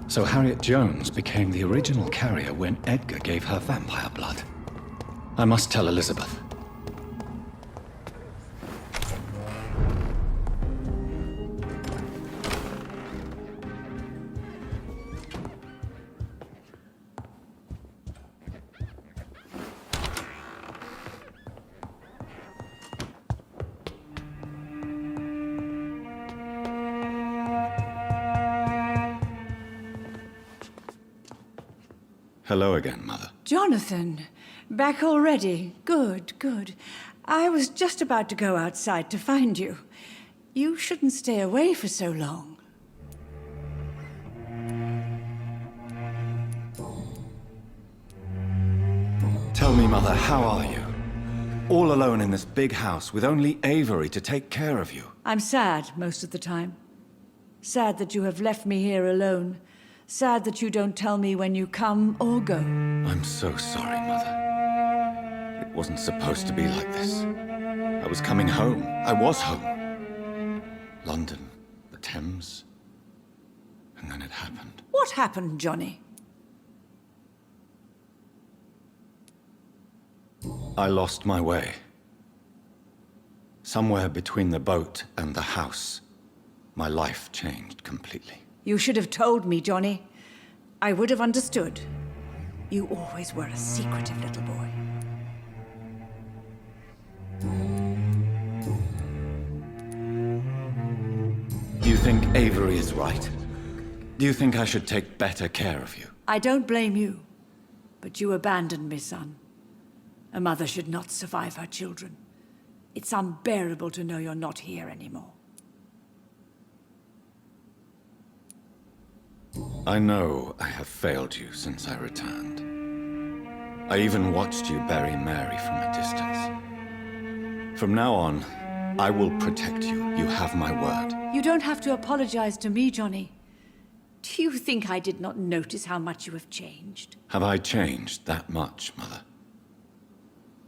So Harriet Jones became the original carrier when Edgar gave her vampire blood. I must tell Elizabeth. Hello again, Mother. Jonathan, back already. Good, good. I was just about to go outside to find you. You shouldn't stay away for so long. Tell me, Mother, how are you? All alone in this big house with only Avery to take care of you. I'm sad most of the time. Sad that you have left me here alone. Sad that you don't tell me when you come or go. I'm so sorry, Mother. It wasn't supposed to be like this. I was coming home. I was home. London, the Thames, and then it happened. What happened, Johnny? I lost my way. Somewhere between the boat and the house, my life changed completely. You should have told me, Johnny. I would have understood. You always were a secretive little boy. Do you think Avery is right? Do you think I should take better care of you? I don't blame you. But you abandoned me, son. A mother should not survive her children. It's unbearable to know you're not here anymore. I know I have failed you since I returned. I even watched you bury Mary from a distance. From now on, I will protect you. You have my word. You don't have to apologize to me, Johnny. Do you think I did not notice how much you have changed? Have I changed that much, Mother?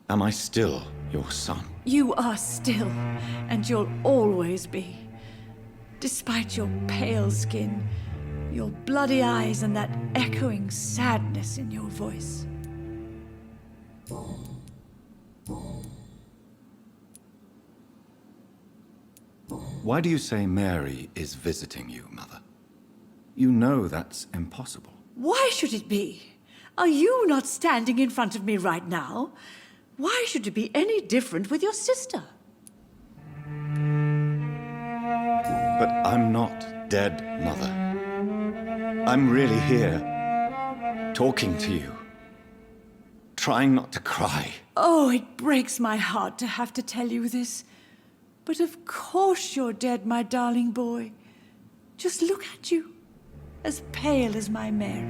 Am I still your son? You are still, and you'll always be. Despite your pale skin, your bloody eyes, and that echoing sadness in your voice. Why do you say Mary is visiting you, Mother? You know that's impossible. Why should it be? Are you not standing in front of me right now? Why should it be any different with your sister? But I'm not dead, Mother. I'm really here, talking to you, trying not to cry. Oh, it breaks my heart to have to tell you this. But of course you're dead, my darling boy. Just look at you, as pale as my Mary.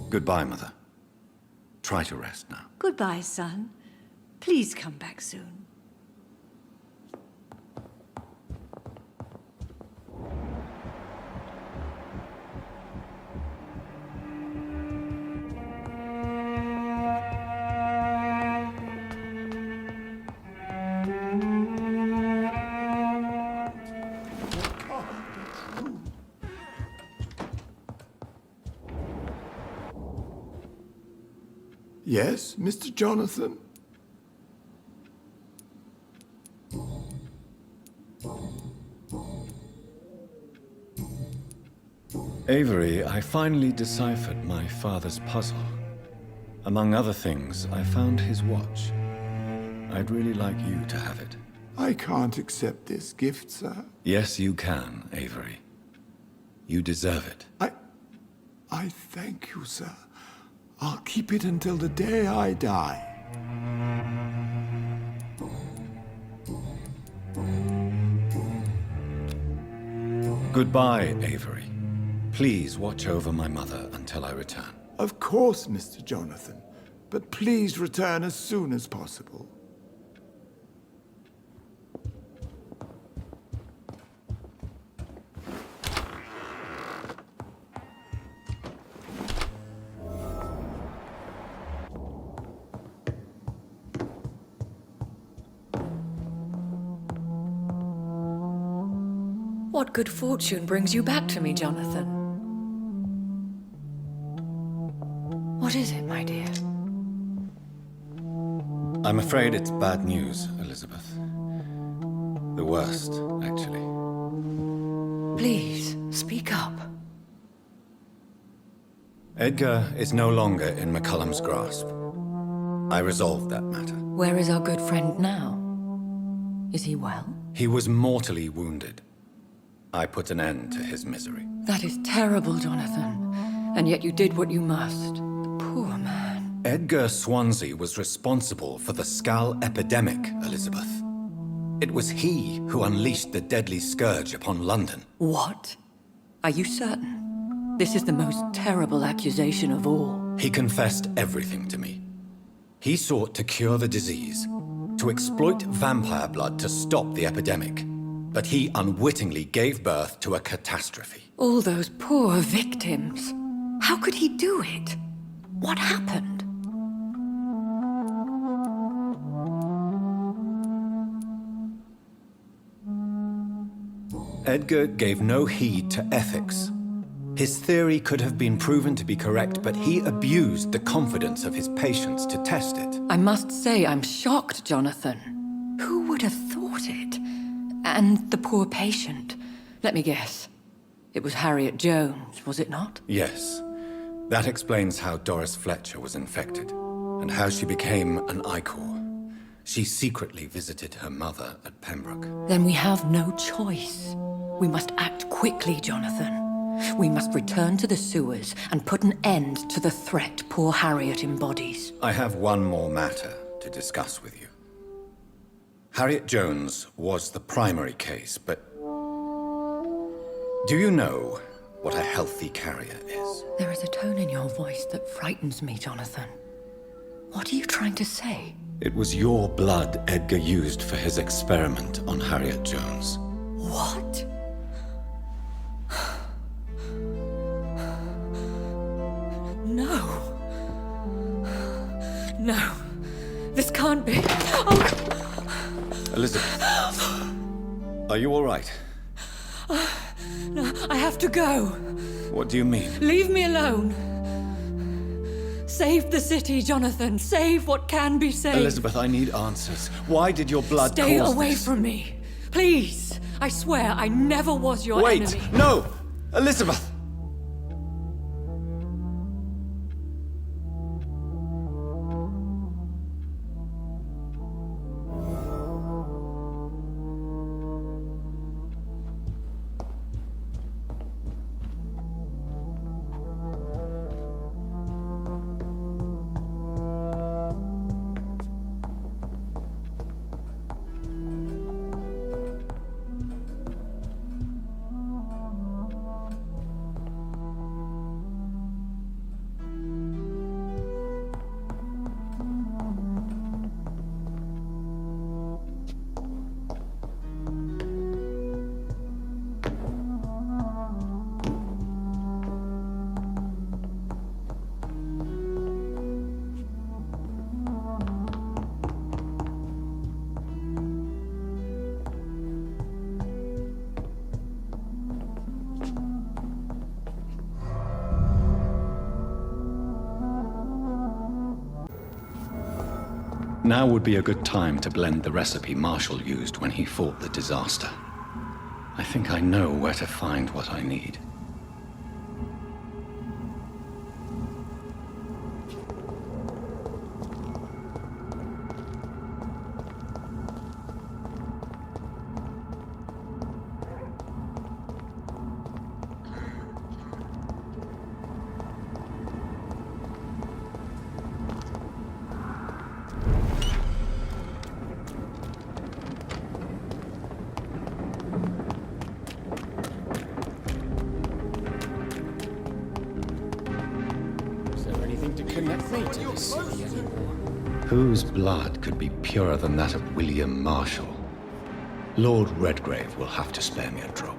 Goodbye, Mother. Try to rest now. Goodbye, son. Please come back soon. Yes, Mr. Jonathan? Avery, I finally deciphered my father's puzzle. Among other things, I found his watch. I'd really like you to have it. I can't accept this gift, sir. Yes, you can, Avery. You deserve it. I thank you, sir. I'll keep it until the day I die. Goodbye, Avery. Please watch over my mother until I return. Of course, Mr. Jonathan. But please return as soon as possible. What good fortune brings you back to me, Jonathan? What is it, my dear? I'm afraid it's bad news, Elizabeth. The worst, actually. Please, speak up. Edgar is no longer in McCullum's grasp. I resolved that matter. Where is our good friend now? Is he well? He was mortally wounded. I put an end to his misery. That is terrible, Jonathan. And yet you did what you must. The poor man. Edgar Swansea was responsible for the Skal epidemic, Elizabeth. It was he who unleashed the deadly scourge upon London. What? Are you certain? This is the most terrible accusation of all. He confessed everything to me. He sought to cure the disease, to exploit vampire blood to stop the epidemic. But he unwittingly gave birth to a catastrophe. All those poor victims. How could he do it? What happened? Edgar gave no heed to ethics. His theory could have been proven to be correct, but he abused the confidence of his patients to test it. I must say I'm shocked, Jonathan. Who would have thought it? And the poor patient. Let me guess. It was Harriet Jones, was it not? Yes. That explains how Doris Fletcher was infected, and how she became an Icor. She secretly visited her mother at Pembroke. Then we have no choice. We must act quickly, Jonathan. We must return to the sewers and put an end to the threat poor Harriet embodies. I have one more matter to discuss with you. Harriet Jones was the primary case, but... do you know what a healthy carrier is? There is a tone in your voice that frightens me, Jonathan. What are you trying to say? It was your blood Edgar used for his experiment on Harriet Jones. What? No. No. This can't be. Oh. Elizabeth, are you all right? No, I have to go. What do you mean? Leave me alone. Save the city, Jonathan. Save what can be saved. Elizabeth, I need answers. Why did your blood Stay cause away this? from me. Please. I swear I never was your Wait! enemy. No! Elizabeth! Now would be a good time to blend the recipe Marshall used when he fought the disaster. I think I know where to find what I need. Whose blood could be purer than that of William Marshall? Lord Redgrave will have to spare me a drop.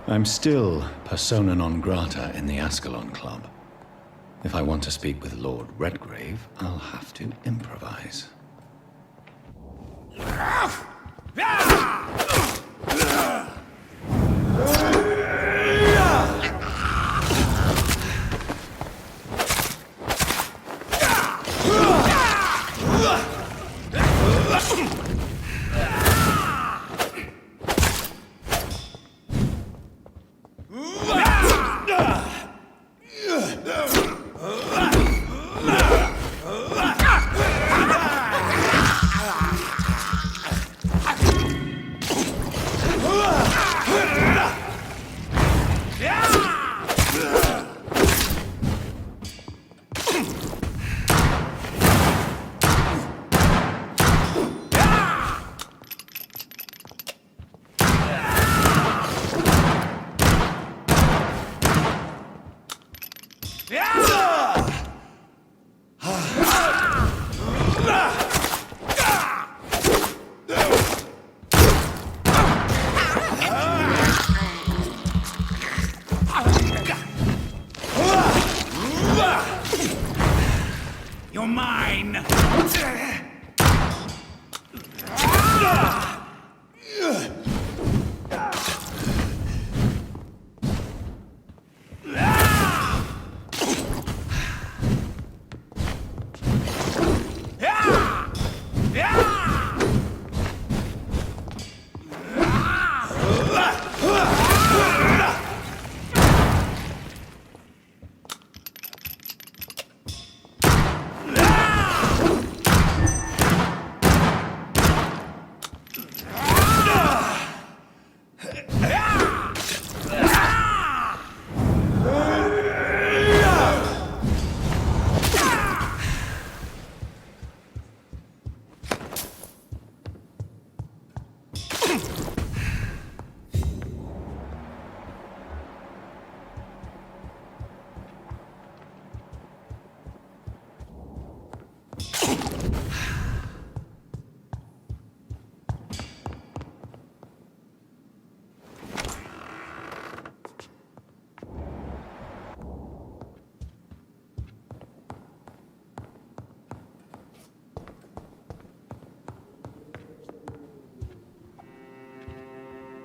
I'm still persona non grata in the Ascalon Club. If I want to speak with Lord Redgrave, I'll have to improvise. You're mine!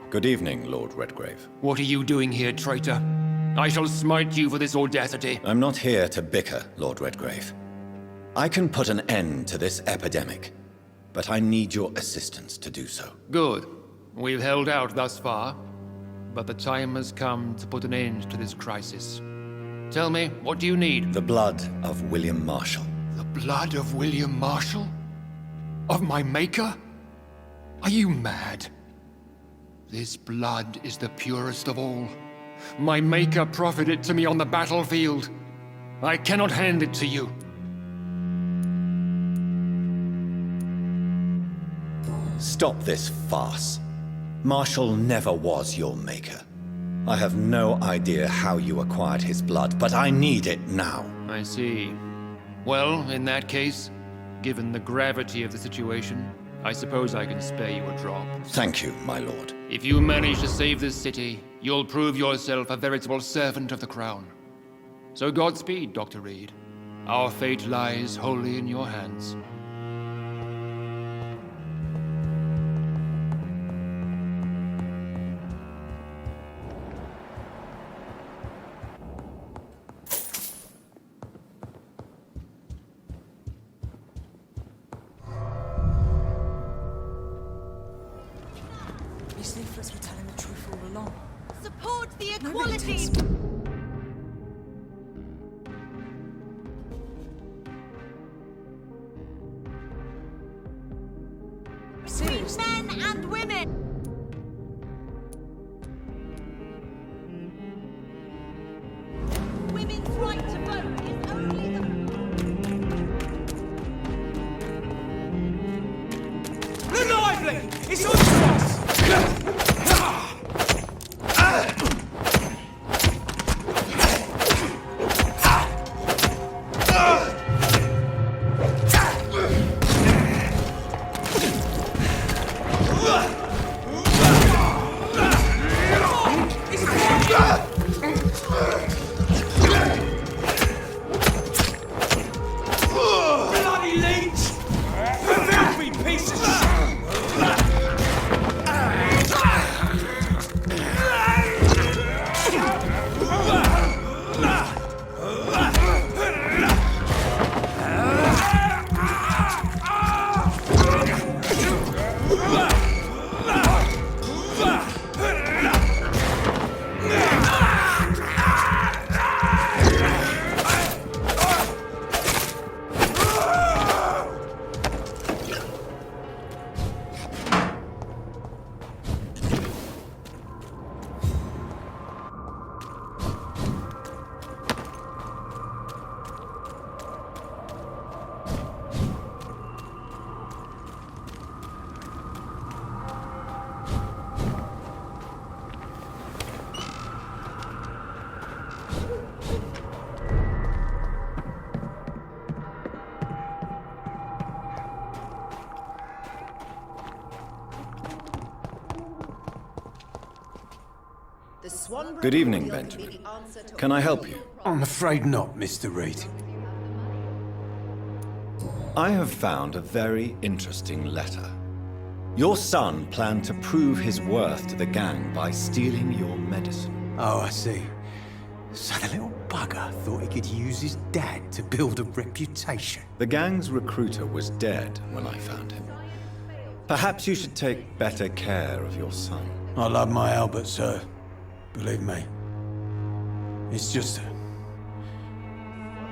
Good evening, Lord Redgrave. What are you doing here, traitor? I shall smite you for this audacity. I'm not here to bicker, Lord Redgrave. I can put an end to this epidemic, but I need your assistance to do so. Good. We've held out thus far, but the time has come to put an end to this crisis. Tell me, what do you need? The blood of William Marshall. The blood of William Marshall? Of my maker? Are you mad? This blood is the purest of all. My maker proffered it to me on the battlefield. I cannot hand it to you. Stop this farce. Marshall never was your maker. I have no idea how you acquired his blood, but I need it now. I see. Well, in that case, given the gravity of the situation, I suppose I can spare you a drop. Thank you, my lord. If you manage to save this city, you'll prove yourself a veritable servant of the crown. So Godspeed, Dr. Reed. Our fate lies wholly in your hands. These leaflets were telling the truth all along. Support the No equality! militants. Between Seriously? men and women! Women's right to vote is only the... Lively! It's on us! It's Good evening, Benjamin. Can I help you? I'm afraid not, Mr. Reed. I have found a very interesting letter. Your son planned to prove his worth to the gang by stealing your medicine. Oh, I see. So the little bugger thought he could use his dad to build a reputation. The gang's recruiter was dead when I found him. Perhaps you should take better care of your son. I love my Albert, sir. Believe me. It's just...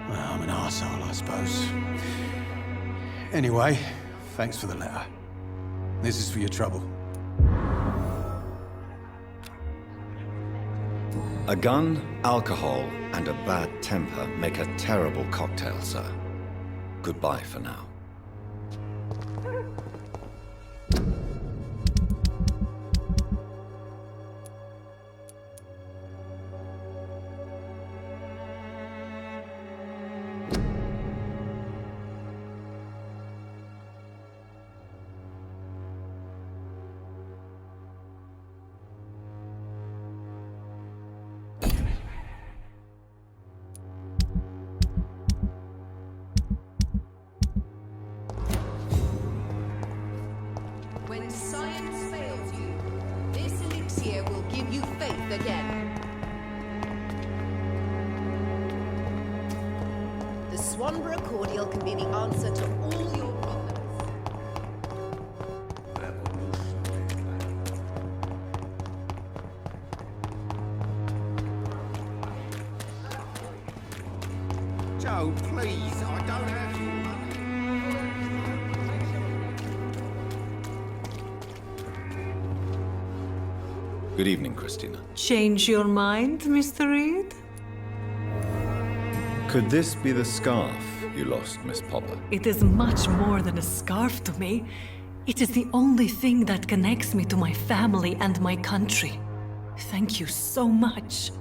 well, I'm an arsehole, I suppose. Anyway, thanks for the letter. This is for your trouble. A gun, alcohol, and a bad temper make a terrible cocktail, sir. Goodbye for now. When science fails you, this elixir will give you faith again. The Swanborough cordial can be the answer to all your problems. Joe, please, I don't have your money. Good evening, Christina. Change your mind, Mr. Reed? Could this be the scarf you lost, Miss Popper? It is much more than a scarf to me. It is the only thing that connects me to my family and my country. Thank you so much.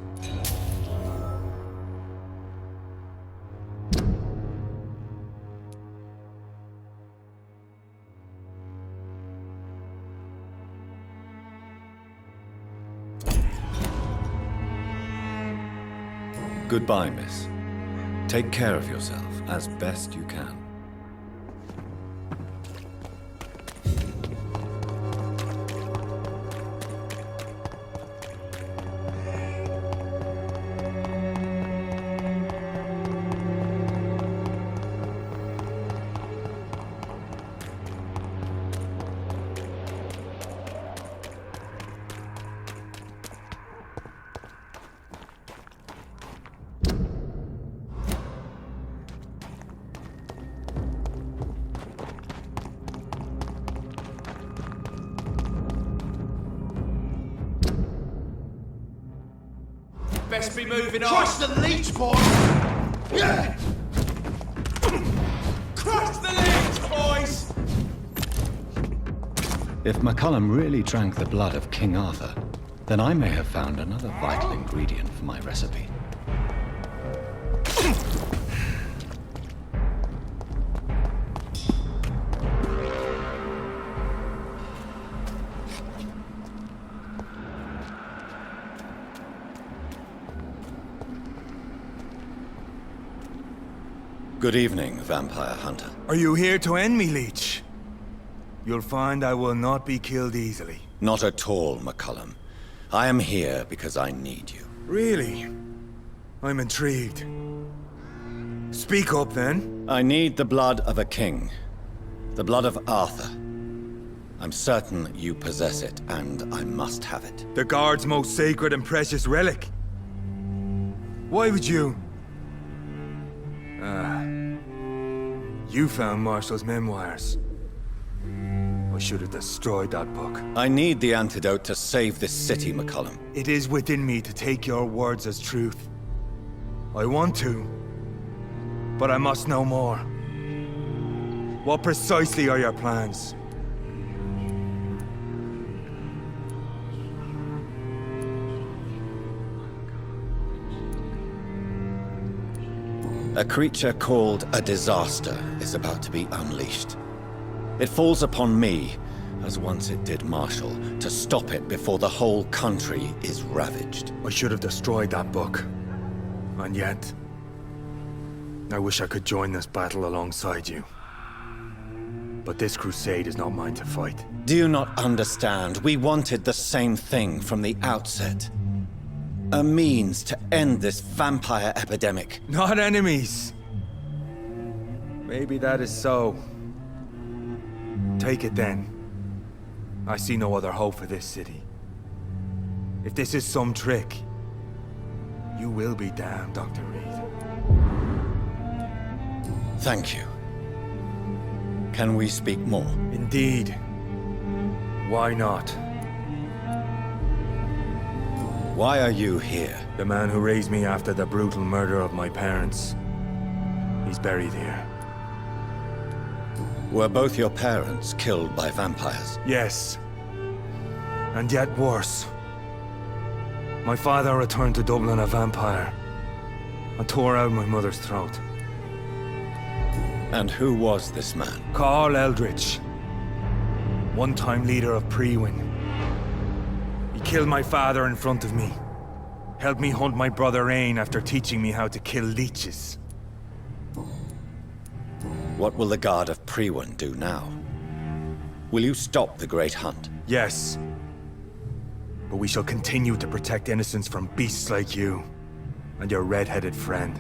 Goodbye, miss. Take care of yourself as best you can. Best be moving on. Trust the leech, boy! Yeah! Crush the leech, boys! If McCullum really drank the blood of King Arthur, then I may have found another vital ingredient for my recipe. Good evening, vampire hunter. Are you here to end me, Leech? You'll find I will not be killed easily. Not at all, McCullum. I am here because I need you. Really? I'm intrigued. Speak up, then. I need the blood of a king. The blood of Arthur. I'm certain you possess it, and I must have it. The Guard's most sacred and precious relic. Why would you? You found Marshall's memoirs. I should have destroyed that book. I need the antidote to save this city, McCullum. It is within me to take your words as truth. I want to, but I must know more. What precisely are your plans? A creature called a disaster is about to be unleashed. It falls upon me, as once it did Marshall, to stop it before the whole country is ravaged. I should have destroyed that book. And yet, I wish I could join this battle alongside you. But this crusade is not mine to fight. Do you not understand? We wanted the same thing from the outset. A means to end this vampire epidemic. Not enemies! Maybe that is so. Take it then. I see no other hope for this city. If this is some trick, you will be damned, Dr. Reed. Thank you. Can we speak more? Indeed. Why not? Why are you here? The man who raised me after the brutal murder of my parents. He's buried here. Were both your parents killed by vampires? Yes. And yet worse. My father returned to Dublin a vampire and tore out my mother's throat. And who was this man? Carl Eldritch. One-time leader of Prewin. He killed my father in front of me. Helped me hunt my brother Ain after teaching me how to kill leeches. What will the Guard of Prewin do now? Will you stop the Great Hunt? Yes. But we shall continue to protect innocents from beasts like you and your red-headed friend.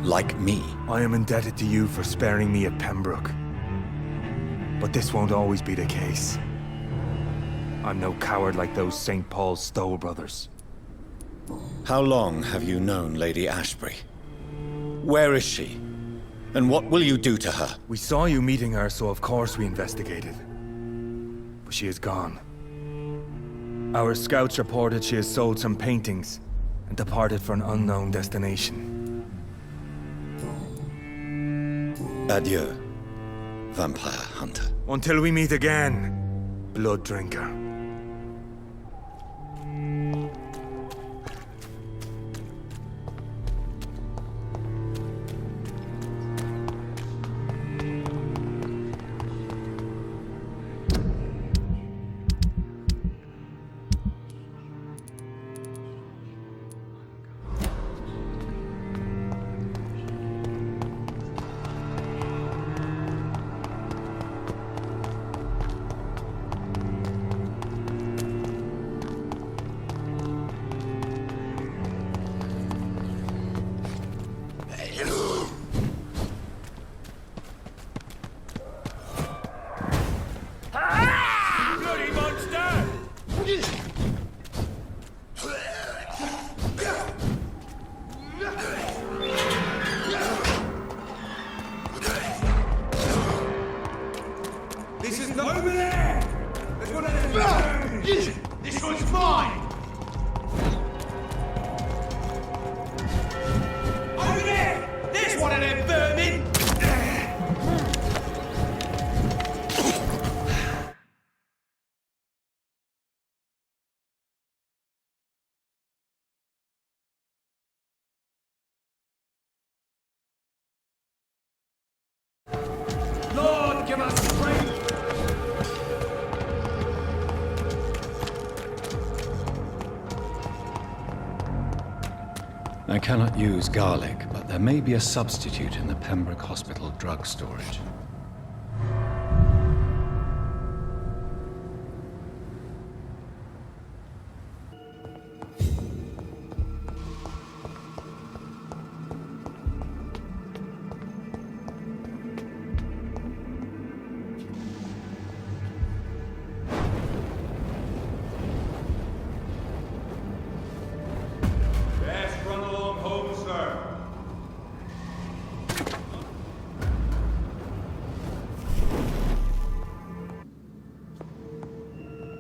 Like me? I am indebted to you for sparing me at Pembroke. But this won't always be the case. I'm no coward like those St. Paul's Stowe brothers. How long have you known Lady Ashbury? Where is she? And what will you do to her? We saw you meeting her, so of course we investigated. But she is gone. Our scouts reported she has sold some paintings and departed for an unknown destination. Adieu, vampire hunter. Until we meet again, blood drinker. Over there! There's one of them! This one's mine! Over there! There's one of them vermin! Lord, give us strength! I cannot use garlic, but there may be a substitute in the Pembroke Hospital drug storage.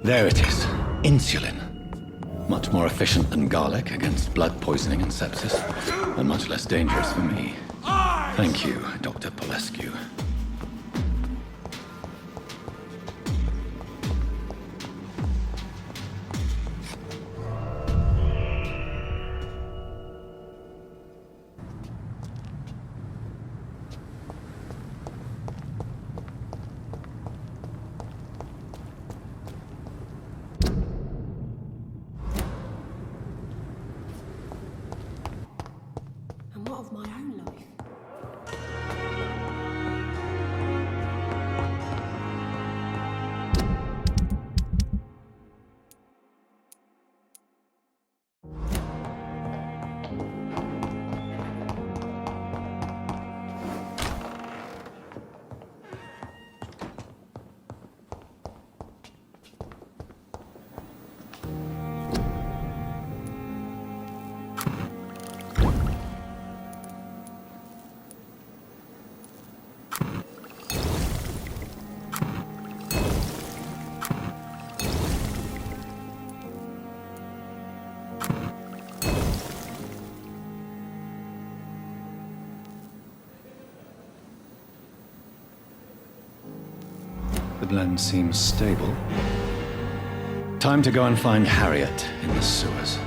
There it is. Insulin. Much more efficient than garlic against blood poisoning and sepsis, and much less dangerous for me. Thank you, Dr. Polescu. blend seems stable. Time to go and find Harriet in the sewers.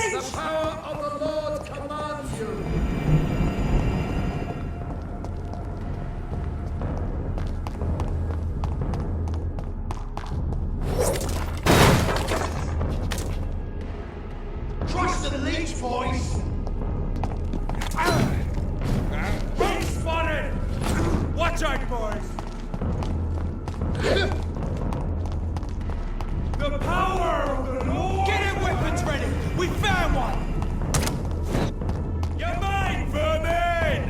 The power of the Lord commands you! Trust the leech, boys! Being spotted! Watch out, boys! The power of the Lord! Get your weapons ready! We found one! You're mine, vermin!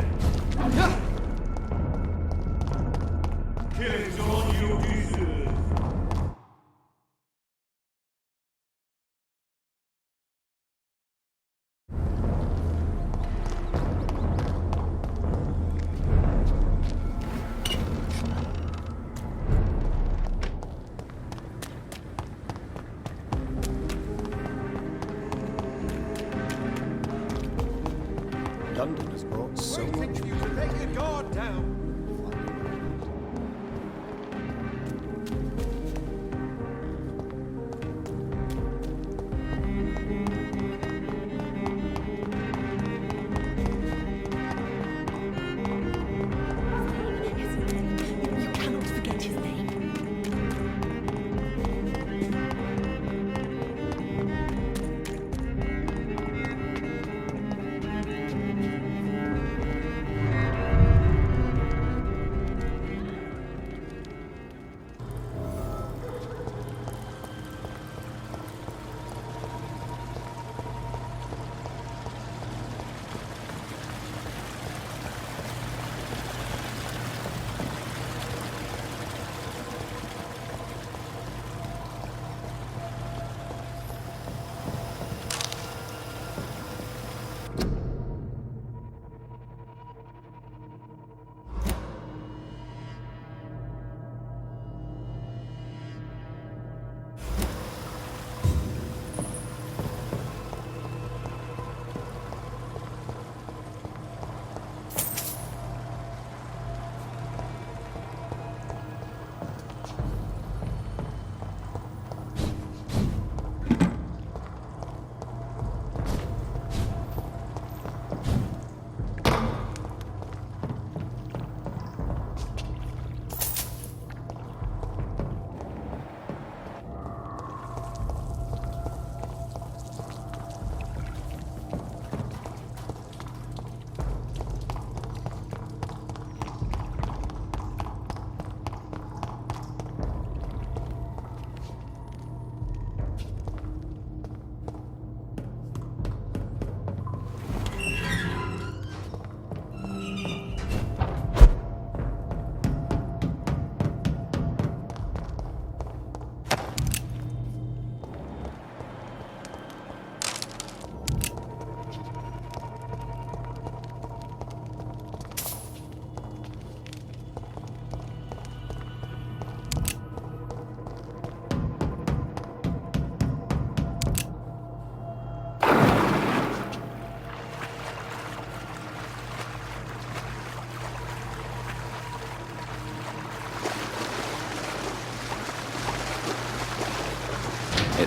Killing's all you deserve. London has brought so much. You let your guard down. You cannot forget his name.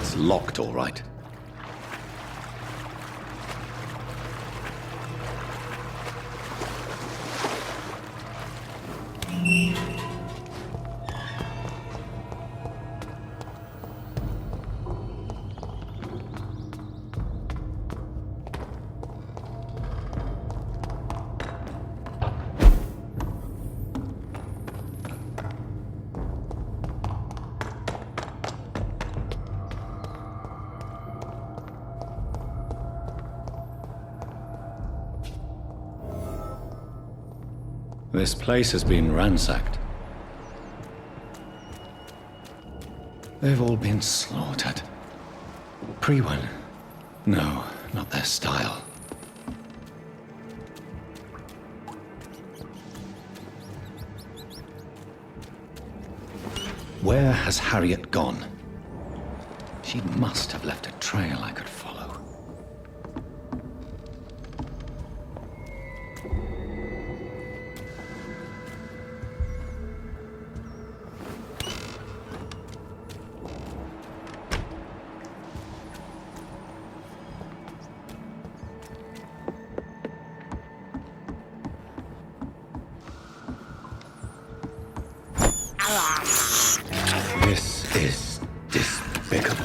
It's locked, all right. This place has been ransacked. They've all been slaughtered. Pre-one? No, not their style. Where has Harriet gone? She must have left a trail I could follow. This is despicable.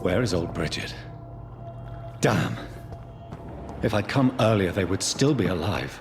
Where is old Bridget? Damn. If I'd come earlier, they would still be alive.